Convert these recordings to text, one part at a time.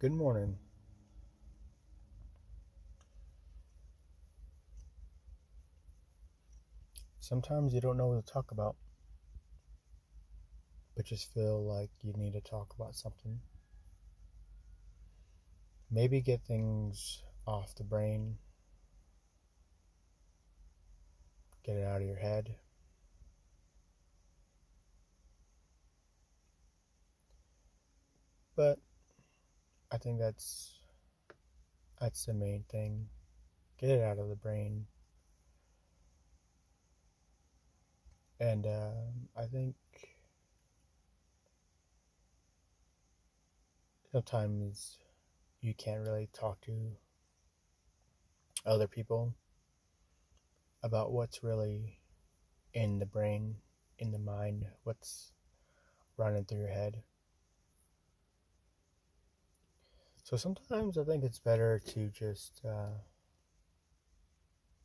Good morning. Sometimes you don't know what to talk about, but just feel like you need to talk about something. Maybe get things off the brain, get it out of your head. But I think that's the main thing. Get it out of the brain. And I think sometimes you can't really talk to other people about what's really in the brain, in the mind, what's running through your head. So sometimes I think it's better to just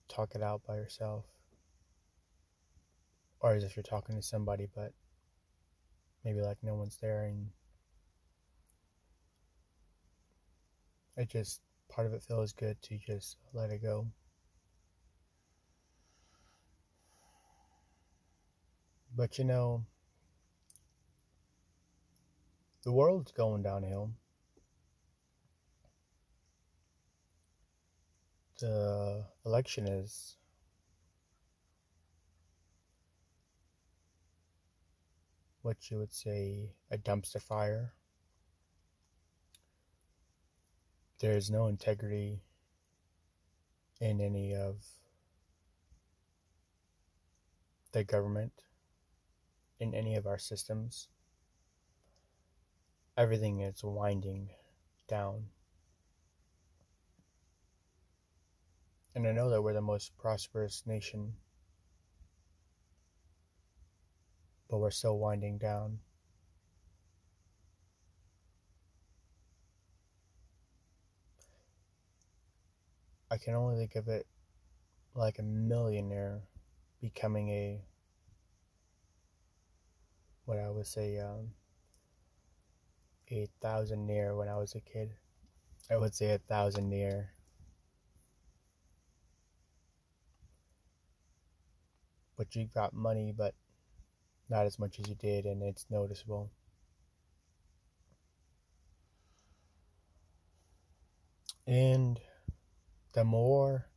talk it out by yourself, or as if you're talking to somebody, but maybe like no one's there, and it just part of it feels good to just let it go. But the world's going downhill. The election is what you would say a dumpster fire. There's no integrity in any of the government, in any of our systems. Everything is winding down. And I know that we're the most prosperous nation, but we're still winding down. I can only think of it like a millionaire becoming what I would say, a thousandaire when I was a kid. I would say a thousandaire. But you got money, but not as much as you did, and it's noticeable. And the more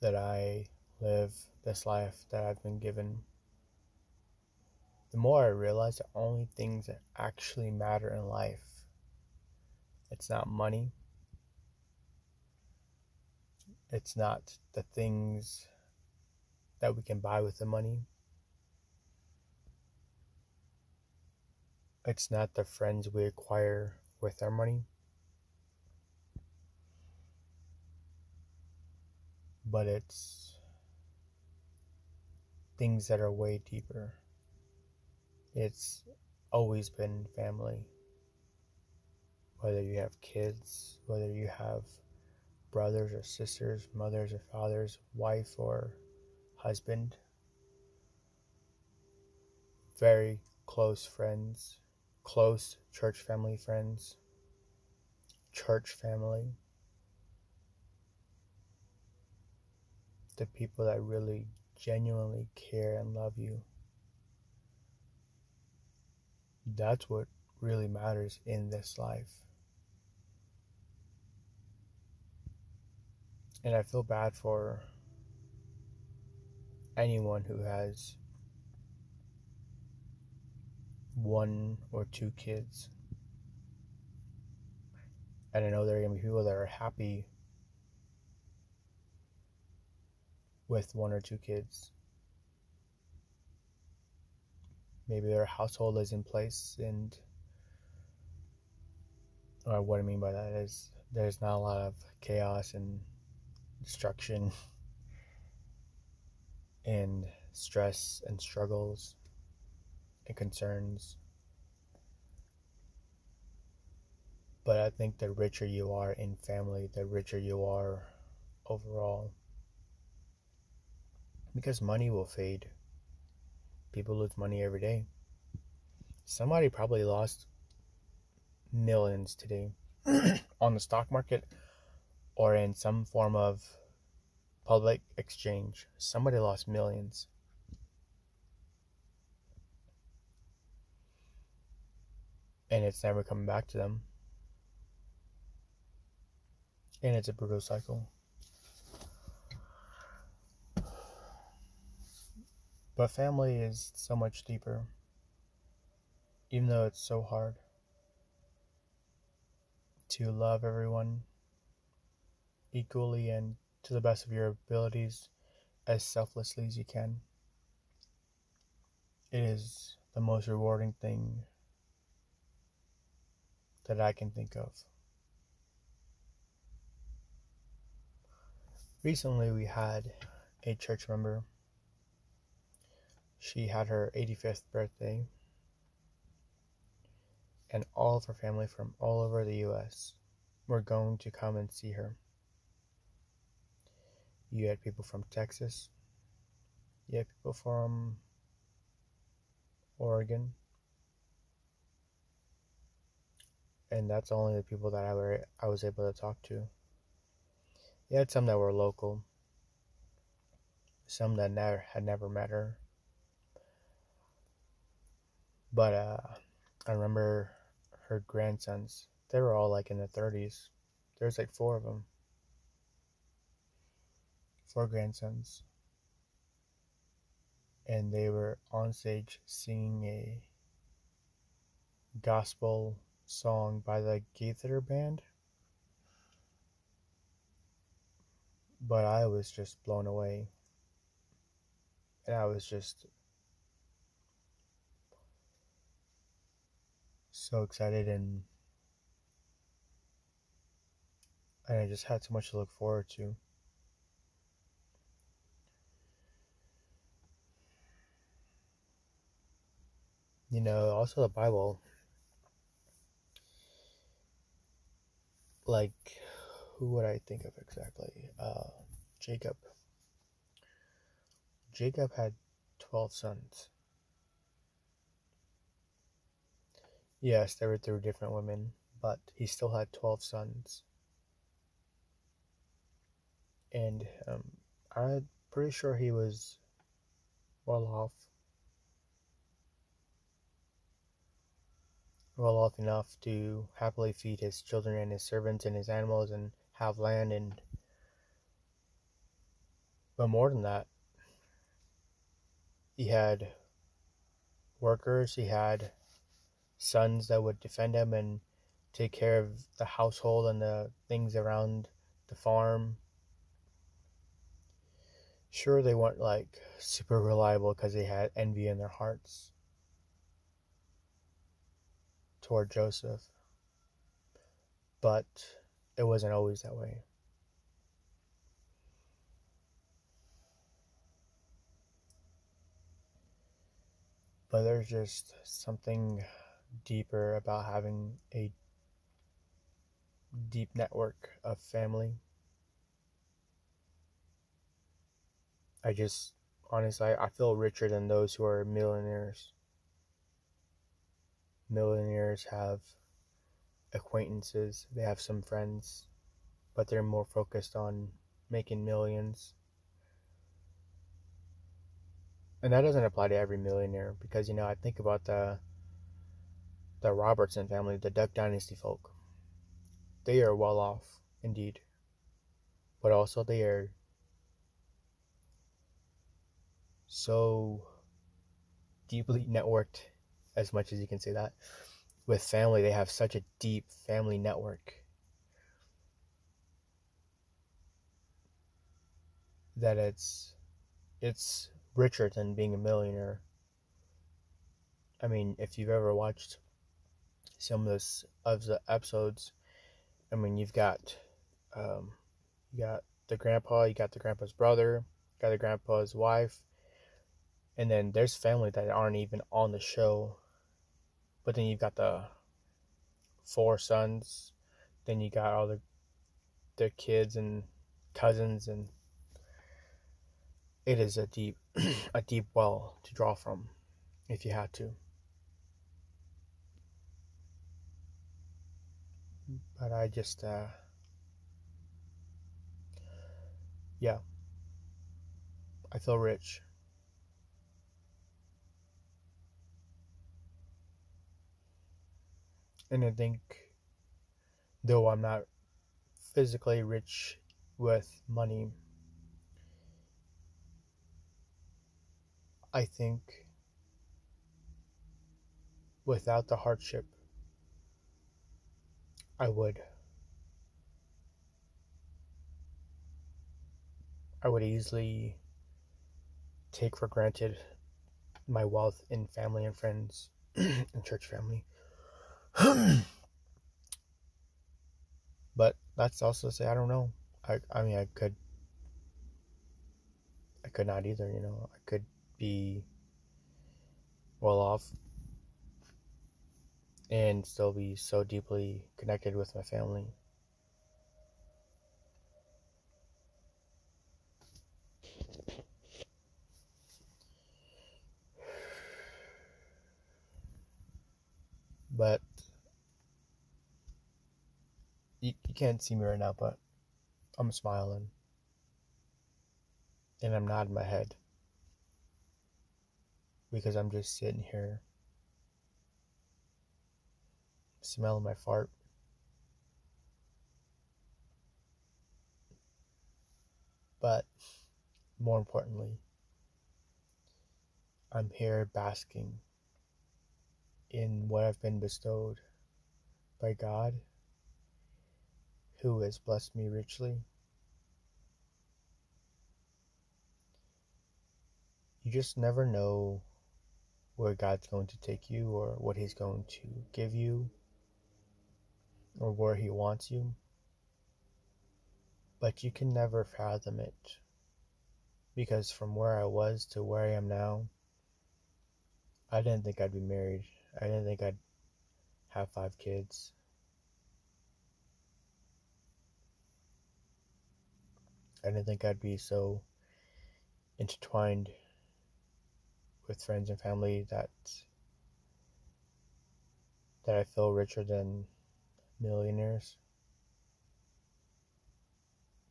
that I live this life that I've been given, the more I realize the only things that actually matter in life, it's not money. It's not the things that we can buy with the money. It's not the friends we acquire with our money. But it's things that are way deeper. It's always been family. Whether you have kids, whether you have brothers or sisters, mothers or fathers, wife or husband, very close friends, close church family friends, church family, the people that really genuinely care and love you. That's what really matters in this life. And I feel bad for anyone who has one or two kids. And I know there are going to be people that are happy with one or two kids. Maybe their household is in place, and or what I mean by that is there's not a lot of chaos and destruction and stress and struggles and concerns. But I think the richer you are in family, the richer you are overall. Because money will fade. People lose money every day. Somebody probably lost millions today. on the stock market or in some form of public exchange, somebody lost millions. And it's never coming back to them. And it's a brutal cycle. But family is so much deeper. Even though it's so hard to love everyone equally and to the best of your abilities as selflessly as you can. It is the most rewarding thing that I can think of. Recently we had a church member. She had her 85th birthday, and all of her family from all over the US were going to come and see her. You had people from Texas, you had people from Oregon, and that's only the people that I was able to talk to. You had some that were local, some that had never met her. But I remember her grandsons. They were all like in their 30s. There's like 4 of them. 4 grandsons. And they were on stage singing a gospel song by the Gaither Band. But I was just blown away. And I was just so excited, and I just had so much to look forward to. You know, also the Bible, like, who would I think of exactly? Jacob. Jacob had 12 sons. Yes, they were through different women, but he still had 12 sons. And I'm pretty sure he was well off. Well off enough to happily feed his children and his servants and his animals and have land. But more than that, he had workers, he had sons that would defend him and take care of the household and the things around the farm. Sure, they weren't like super reliable because they had envy in their hearts toward Joseph, but it wasn't always that way. But there's just something deeper about having a deep network of family. Honestly, I feel richer than those who are millionaires. Millionaires have acquaintances, they have some friends, but they're more focused on making millions. And that doesn't apply to every millionaire, because, you know, I think about the Robertson family, the Duck Dynasty folk. They are well off, indeed. But also they are so deeply networked, as much as you can say that. With family, they have such a deep family network that it's richer than being a millionaire. I mean, if you've ever watched some of the episodes, I mean, you got the grandpa, you got the grandpa's brother, you got the grandpa's wife, and then there's family that aren't even on the show. But then you've got the 4 sons, then you got all their kids and cousins, and it is a deep a deep well to draw from if you had to. But I just, yeah, I feel rich. And I think, though I'm not physically rich with money, I think without the hardship, I would. I would easily take for granted my wealth in family and friends and church family. But that's also to say I don't know. I mean I could not either, you know. I could be well off and still be so deeply connected with my family. But you can't see me right now, but I'm smiling and I'm nodding my head because I'm just sitting here smelling my fart. But more importantly, I'm here basking in what I've been bestowed by God, who has blessed me richly. You just never know where God's going to take you or what He's going to give you or where He wants you, but you can never fathom it because from where I was to where I am now, I didn't think I'd be married. I didn't think I'd have 5 kids. I didn't think I'd be so intertwined with friends and family that I feel richer than millionaires.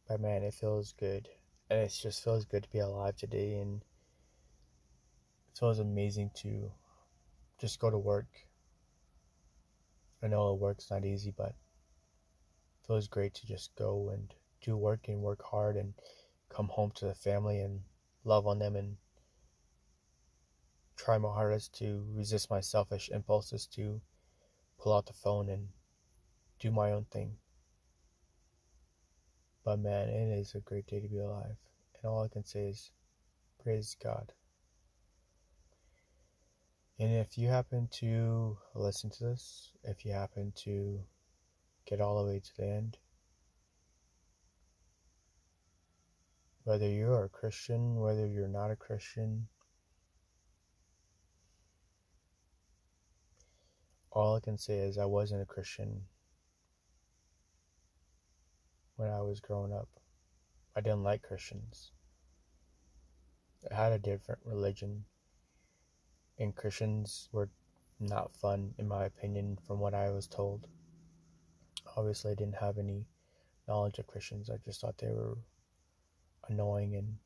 But man, it feels good. And it just feels good to be alive today, and it feels amazing to just go to work. I know work's not easy, but it feels great to just go and do work and work hard and come home to the family and love on them and try my hardest to resist my selfish impulses to pull out the phone and do my own thing. But man, it is a great day to be alive. And all I can say is praise God. And if you happen to listen to this, if you happen to get all the way to the end, whether you're a Christian, whether you're not a Christian, all I can say is I wasn't a Christian when I was growing up. I didn't like Christians. I had a different religion, and Christians were not fun, in my opinion, from what I was told. Obviously, I didn't have any knowledge of Christians. I just thought they were annoying and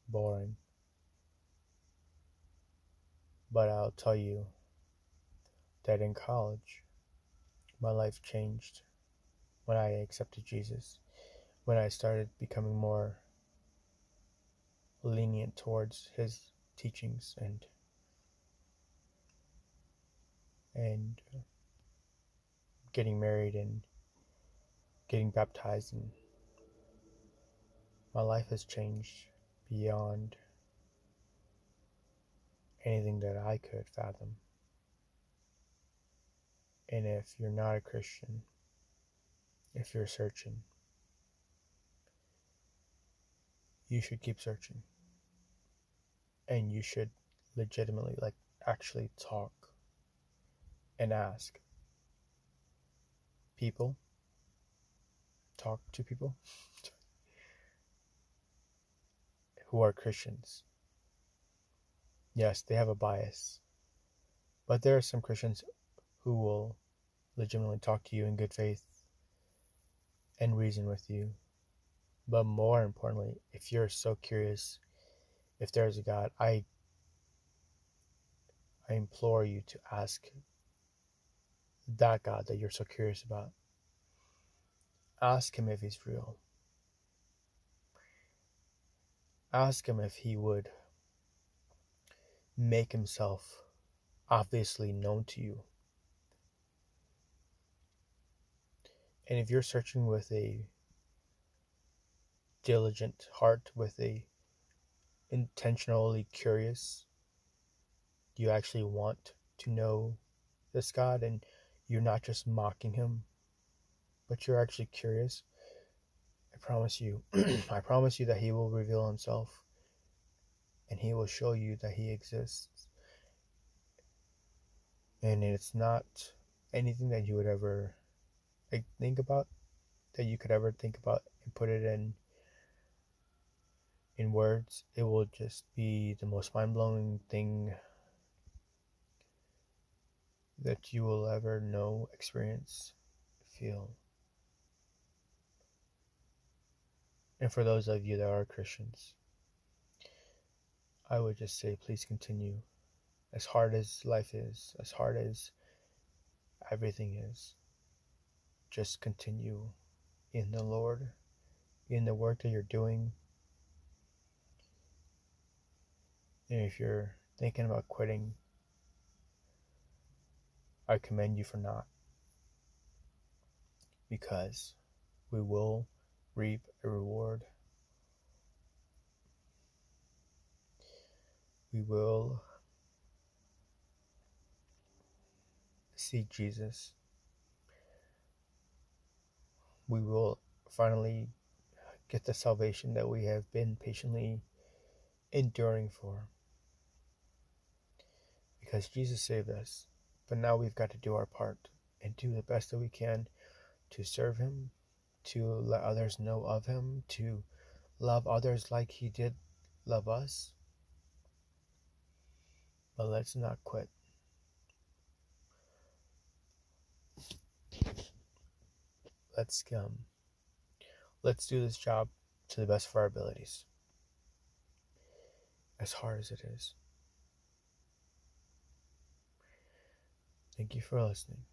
boring. But I'll tell you that in college, my life changed when I accepted Jesus, when I started becoming more lenient towards his teachings and getting married and getting baptized, and my life has changed beyond anything that I could fathom. And if you're not a Christian, if you're searching, you should keep searching. And you should legitimately, like, actually talk and ask people, talk to people who are Christians. Yes, they have a bias, but there are some Christians who will legitimately talk to you in good faith and reason with you. But more importantly, if you're so curious, if there's a God, I implore you to ask that God that you're so curious about. Ask him if he's real. Ask him if he would make himself obviously known to you. And if you're searching with a diligent heart, with a intentionally curious, you actually want to know this God, and you're not just mocking him, but you're actually curious, I promise you, I promise you that he will reveal himself, and he will show you that he exists. And it's not anything that you would ever think about, that you could ever think about and put it in words. It will just be the most mind-blowing thing that you will ever know, experience, feel. And for those of you that are Christians, I would just say, please continue. As hard as life is, as hard as everything is, just continue in the Lord, in the work that you're doing. And if you're thinking about quitting, I commend you for not, because we will reap a reward. We will see Jesus. We will finally get the salvation that we have been patiently enduring for. Because Jesus saved us. But now we've got to do our part and do the best that we can to serve him, to let others know of him, to love others like he did love us. But let's not quit. Let's do this job to the best of our abilities, as hard as it is. Thank you for listening.